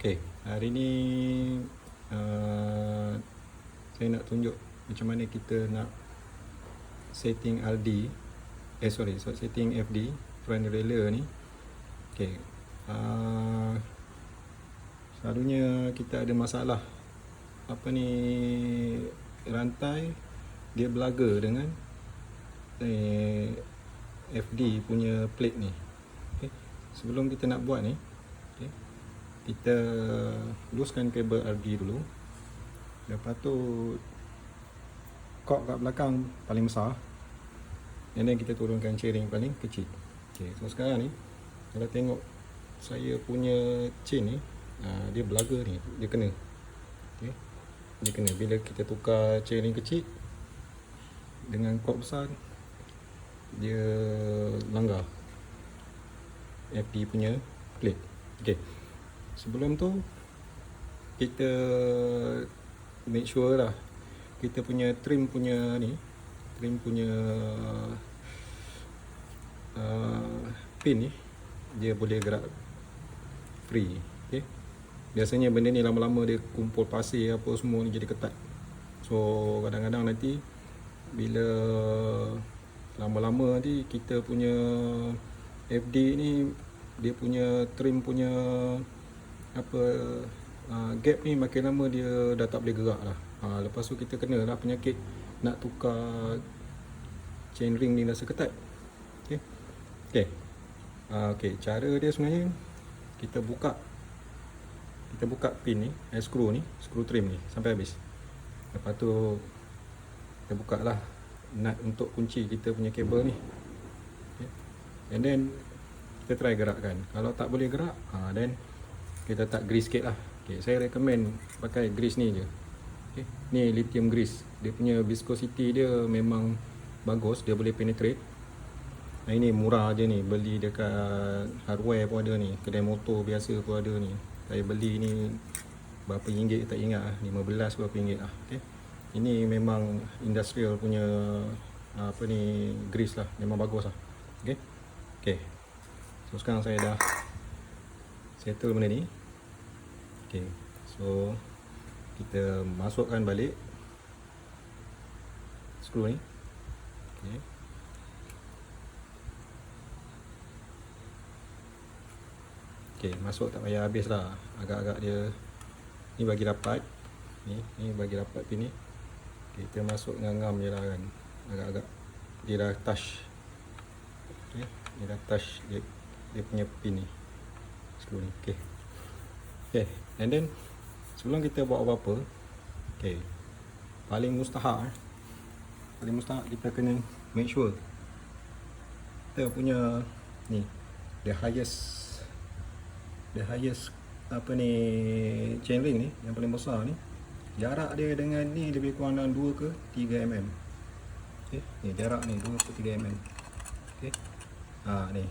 Okay, hari ni saya nak tunjuk macam mana kita nak setting RD, setting FD, front derailleur ni. Okay, selalunya kita ada masalah apa ni, rantai dia belaga dengan FD punya plate ni. Okay, sebelum kita nak buat ni, okay, kita luluskan kabel RD dulu. Lepas tu kok kat belakang paling besar, and then kita turunkan chain paling kecil. Okay, so sekarang ni kalau tengok saya punya chain ni, dia belaga ni, dia kena. Okay, dia kena bila kita tukar chain kecil dengan kok besar, dia langgar FD punya plate. Okay, sebelum tu kita make sure lah kita punya trim punya pin ni dia boleh gerak free. Okay, biasanya benda ni lama-lama dia kumpul pasir apa semua ni jadi ketat. So kadang-kadang nanti bila lama-lama nanti kita punya FD ni dia punya trim punya gap ni makin lama dia dah tak boleh gerak lah. Lepas tu kita kena lah penyakit nak tukar chain ring ni rasa ketat. Okay, cara dia sebenarnya kita buka pin ni, screw trim ni sampai habis. Lepas tu kita buka lah nut untuk kunci kita punya kabel ni. Okay, and then kita try gerakkan. Kalau tak boleh gerak, then kita tak grease sikit lah. Okay, saya recommend pakai grease ni je. Okay, ni lithium grease. Dia punya viscosity dia memang bagus, dia boleh penetrate. Ini murah je ni, beli dekat hardware pun ada ni, kedai motor biasa pun ada ni. Saya beli ni berapa ringgit tak ingat lah, 15 berapa ringgit lah. Okay, ini memang industrial punya grease lah, memang bagus lah. Okay, so sekarang saya dah settle benda ni. Okay, so kita masukkan balik skru ni. Okay, masuk tak payah habis lah, agak-agak dia ni bagi rapat, ni bagi rapat pin ni. Okay, kita masuk ngam-ngam je lah kan, agak-agak dia dah touch. Okay, dia dah touch dia punya pin ni, skru ni. Okay, and then sebelum kita buat apa-apa, okay, paling mustahak kita kena make sure kita punya ni the highest chain ring ni yang paling besar ni, jarak dia dengan ni lebih kurang dalam 2 ke 3 mm. Okay, ni jarak ni 2 ke 3 mm. Okay, ni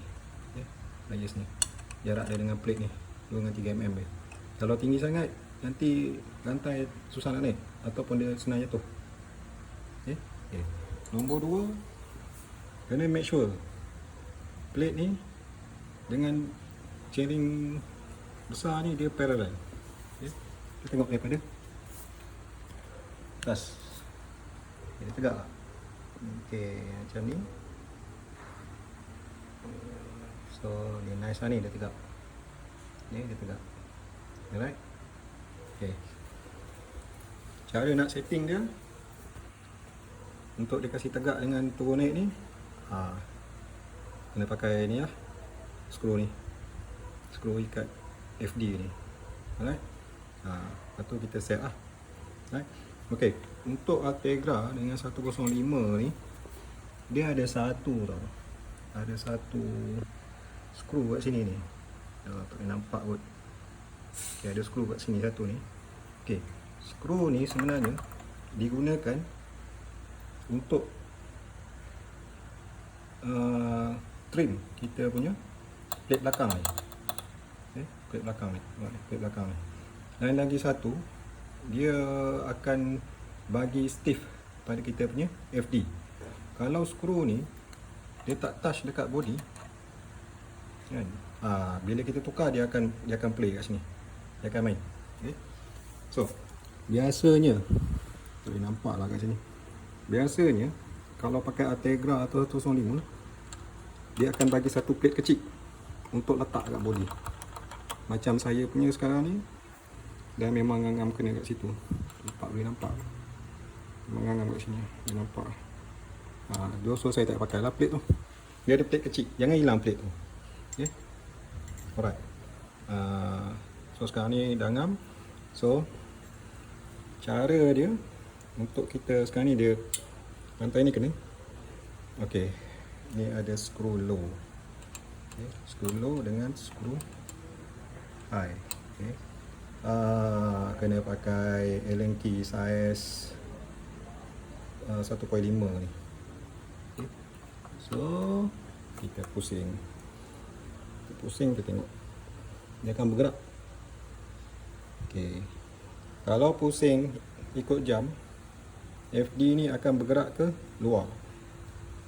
highest ni, jarak dia dengan plate ni 2 dengan 3 mm dia. Kalau tinggi sangat nanti rantai susah nak naik ataupun dia senang jatuh. Okay. Nombor 2, kena make sure plate ni dengan chain ring besar ni dia parallel. Okay, kita tengok daripada atas, dia tegak lah. Okay, macam ni. So dia nice lah ni, dia tegak. Ni dia tegak. Alright. Okay, cara nak setting dia untuk dia kasih tegak dengan turun naik ni, kena pakai ni lah, skru ni, skru ikat FD ni. Alright. Lepas tu kita set lah. Alright. Okay, untuk Altegra dengan 105 ni dia ada satu tau, ada satu skru kat sini ni, tak boleh nampak kot. Okay, ada skru kat sini satu ni. Okay, skru ni sebenarnya digunakan untuk trim kita punya plate belakang ni. Okay, plate belakang ni, plate belakang ni. Dan lagi satu, dia akan bagi stiff pada kita punya FD. Kalau skru ni dia tak touch dekat body kan, bila kita tukar dia akan play kat sini. dia akan main. Okay. So biasanya boleh nampak lah kat sini, biasanya kalau pakai Ategra atau 105 dia akan bagi satu plate kecil untuk letak kat body. Macam saya punya sekarang ni, dan memang ngangam kena kat situ. Boleh nampak memang ngangam kat sini, boleh nampak. So saya tak pakai lah plate tu, dia ada plate kecil, jangan hilang plate tu. Okay. Alright. So sekarang ni dah ngam. So cara dia untuk kita sekarang ni, dia rantai ni kena. Okay, ni ada skru low. Okay, skru low dengan skru high. Okay. Kena pakai Allen key size 1.5 ni. Okay. So kita pusing, kita tengok dia akan bergerak. Okay. Kalau pusing ikut jam, FD ni akan bergerak ke luar.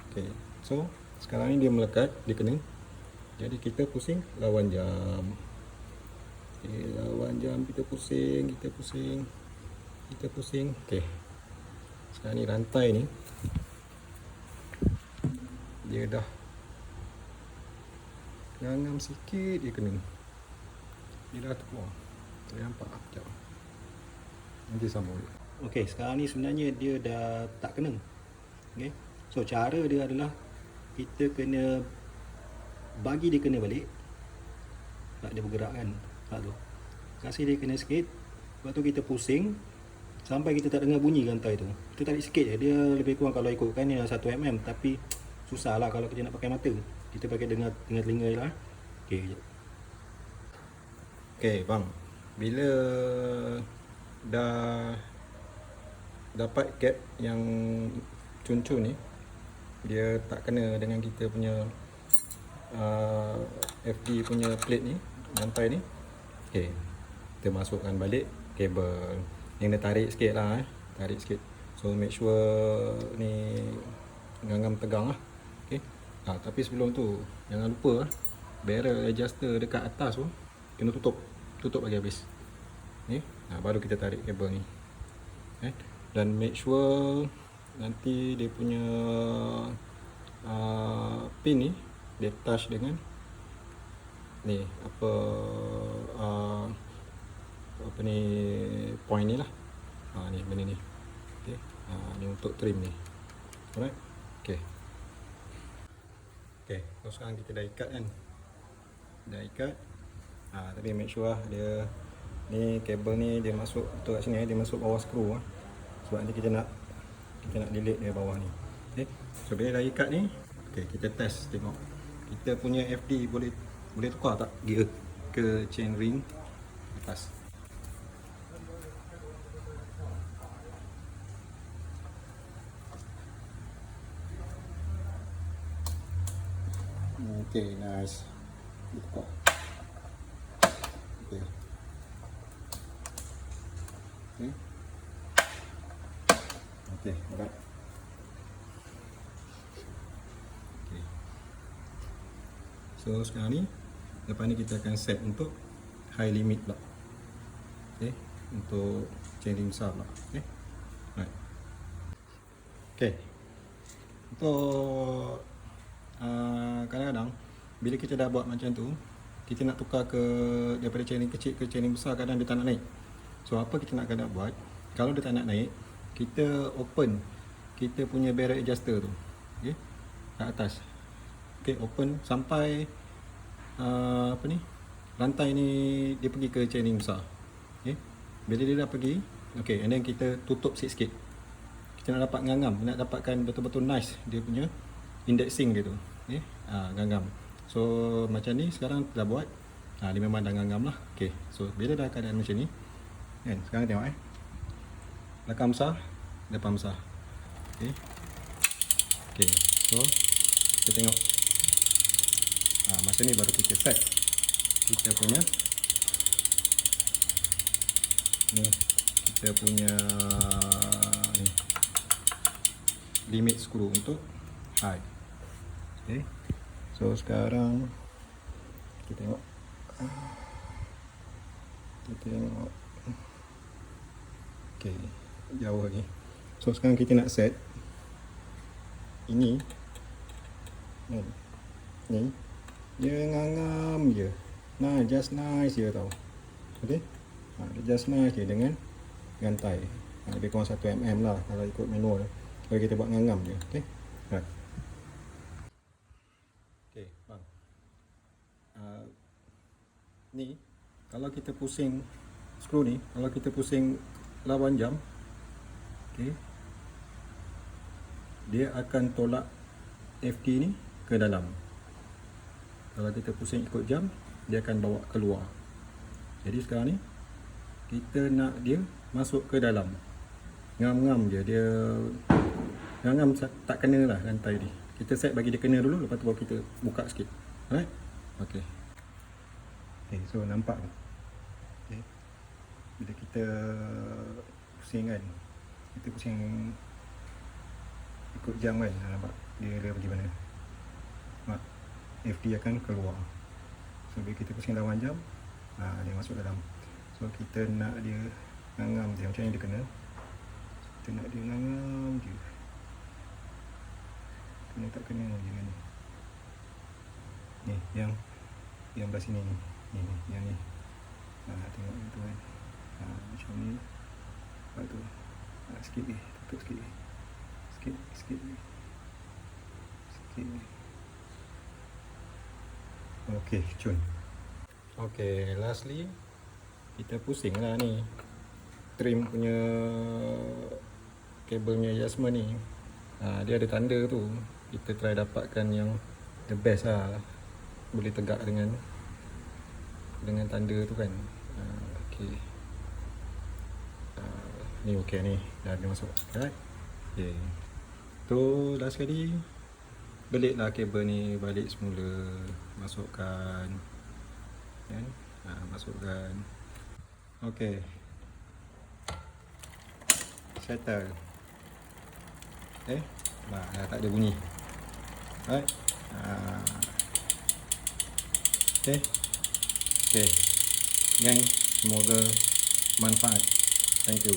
Okay. So sekarang ni dia melekat, dia kena. Jadi kita pusing lawan jam. Okay, lawan jam, kita pusing. Okay. Sekarang ni rantai ni dia dah ngangam sikit, dia kena. Dia dah terkeluar. Boleh nampak sekejap. Nanti sambung. Okey, sekarang ni sebenarnya dia dah tak kena. Okey. So cara dia adalah kita kena bagi dia kena balik. Tak dia bergerak kan. Tak tu. Kasih dia kena sikit. Lepas tu kita pusing sampai kita tak dengar bunyi rantai tu. Kita tarik sikit je. Dia lebih kurang kalau ikutkan ni 1 mm, tapi susah lah kalau kita nak pakai mata. Kita pakai dengar telinga je lah. Okey, kejap. Okey, bang. Bila dah dapat gap yang cun-cun ni, dia tak kena dengan kita punya FD punya plate ni, rantai ni. Okay, kita masukkan balik kabel yang dia tarik sikit lah, tarik sikit. So make sure ni ngangam tegang lah. Okay. Tapi sebelum tu jangan lupa barrel adjuster dekat atas tu kena tutup bagi habis. Okay. Baru kita tarik kabel ni. Okay. Dan make sure nanti dia punya pin ni dia touch dengan ni apa ni point ni lah. Ni benda ni. Okay. Ni untuk trim ni. Alright. Okay. Okay. So sekarang kita dah ikat kan. Dah ikat. Tapi make sure dia ni kabel ni dia masuk betul kat sini, dia masuk bawah skru. Sebab nanti kita nak delete dia bawah ni. Okay. So bila dah ikat ni, okay, kita test tengok kita punya FD boleh tukar tak gear ke chain ring atas. Okay, nice. Tukar. Okay. Okay, alright. Okay. So sekarang ni, lepas ni kita akan set untuk high limit pula. Okay, untuk chaining besar pula. Okay, alright. Okay, untuk kadang-kadang bila kita dah buat macam tu, kita nak tukar ke daripada chaining kecil ke chaining besar, kadang dia tak nak naik. So apa kita nak kena buat, kalau dia tak nak naik, kita open kita punya barrel adjuster tu, okay, kat atas. Okay, open sampai rantai ni dia pergi ke chaining besar. Okay, bila dia dah pergi, okay, and then kita tutup sikit-sikit. Kita nak dapat ngangam, nak dapatkan betul-betul nice dia punya indexing dia tu. Okay, ngangam. So macam ni sekarang dah buat, dia memang dah ngangam lah. Okay, so bila dah keadaan macam ni kan, sekarang tengok belakang besar, depan besar. Okay. Okay, so kita tengok macam ni baru kita set kita punya ni, kita punya ni limit skru untuk high. Okay, so sekarang kita tengok Kita tengok. Okay, jauh lagi. So sekarang kita nak set ini ni dia ngangam je. Nah, just nice je tau. Okay, dia just nice je dengan rantai. Lebih kurang 1 mm lah kalau ikut manual. Kalau kita buat ngangam je. Okay, right. Okay, bang. Ni kalau kita pusing skru ni, kalau kita pusing lawan jam, okay, dia akan tolak FD ni ke dalam. Kalau kita pusing ikut jam, dia akan bawa keluar. Jadi sekarang ni kita nak dia masuk ke dalam. Ngam-ngam je dia, ngam-ngam tak kena lah rantai ni. Kita set bagi dia kena dulu, lepas tu baru kita buka sikit. Alright? Okay. Okay, so nampak tu. Okay. Bila kita pusing kan, kita pusing ikut jam kan, nampak dia pergi mana. Nampak? FD akan keluar. So bila kita pusing lawan jam, dia masuk dalam. So kita nak dia ngangam je, macam ni dia kena. Kita nak dia ngangam je. Kena tak kena je kan. Ni yang belah sini ni. Ni yang ni. Tengok tu kan. Macam ni. Lepas tu sikit ni, tutup sikit ni. Sikit ni. Sikit ni. Okey, cun. Okey, lastly kita pusing lah ni trim punya kabelnya adjustment ni. Dia ada tanda tu. Kita try dapatkan yang the best lah, boleh tegak dengan tanda tu kan. Okey. Ni okey ni, dah dia masuk. Alright. Okey. Tu last sekali beliklah kabel ni balik semula, masukkan kan. Masukkan. Okey. Settle. Dah tak ada bunyi. Alright. Okey. Okey. Gang, semoga manfaat. Thank you.